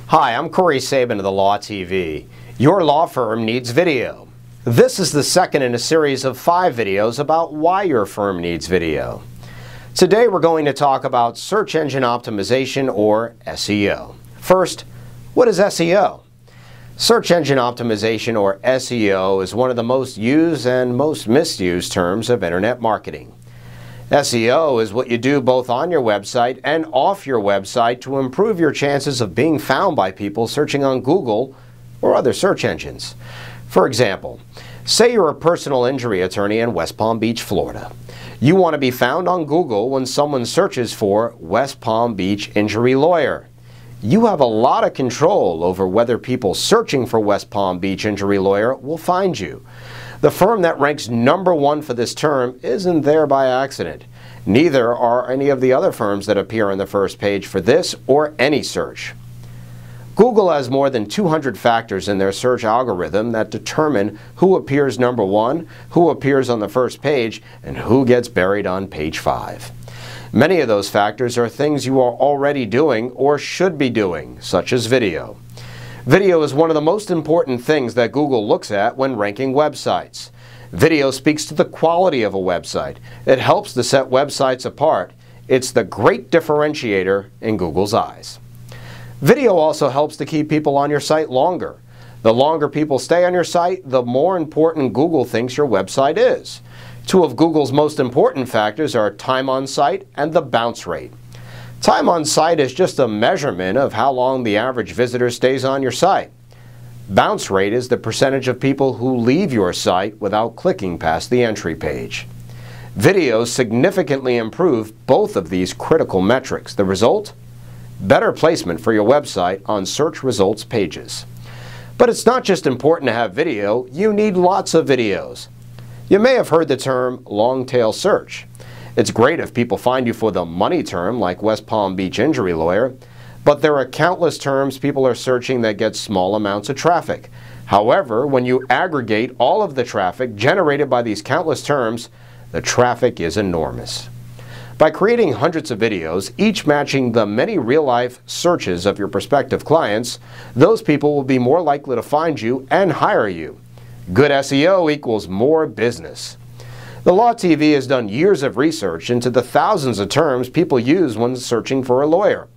Hi, I'm Corey Sabin of the Law TV. Your law firm needs video. This is the second in a series of 5 videos about why your firm needs video. Today we're going to talk about search engine optimization, or SEO. First, what is SEO? Search engine optimization, or SEO, is one of the most used and most misused terms of internet marketing. SEO is what you do both on your website and off your website to improve your chances of being found by people searching on Google or other search engines. For example, say you're a personal injury attorney in West Palm Beach, Florida. You want to be found on Google when someone searches for West Palm Beach injury lawyer. You have a lot of control over whether people searching for West Palm Beach injury lawyer will find you. The firm that ranks #1 for this term isn't there by accident. Neither are any of the other firms that appear on the first page for this or any search. Google has more than 200 factors in their search algorithm that determine who appears #1, who appears on the first page, and who gets buried on page 5. Many of those factors are things you are already doing or should be doing, such as video. Video is one of the most important things that Google looks at when ranking websites. Video speaks to the quality of a website. It helps to set websites apart. It's the great differentiator in Google's eyes. Video also helps to keep people on your site longer. The longer people stay on your site, the more important Google thinks your website is. 2 of Google's most important factors are time on site and the bounce rate. Time on site is just a measurement of how long the average visitor stays on your site. Bounce rate is the percentage of people who leave your site without clicking past the entry page. Videos significantly improve both of these critical metrics. The result? Better placement for your website on search results pages. But it's not just important to have video, you need lots of videos. You may have heard the term long-tail search. It's great if people find you for the money term, like West Palm Beach injury lawyer, but there are countless terms people are searching that get small amounts of traffic. However, when you aggregate all of the traffic generated by these countless terms, the traffic is enormous. By creating hundreds of videos, each matching the many real-life searches of your prospective clients, those people will be more likely to find you and hire you. Good SEO equals more business. The Law TV has done years of research into the thousands of terms people use when searching for a lawyer.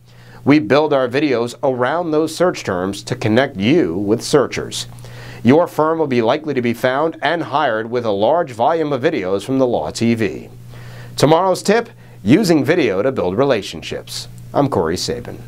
We build our videos around those search terms to connect you with searchers. Your firm will be likely to be found and hired with a large volume of videos from the Law TV. Tomorrow's tip: using video to build relationships. I'm Corey Sabin.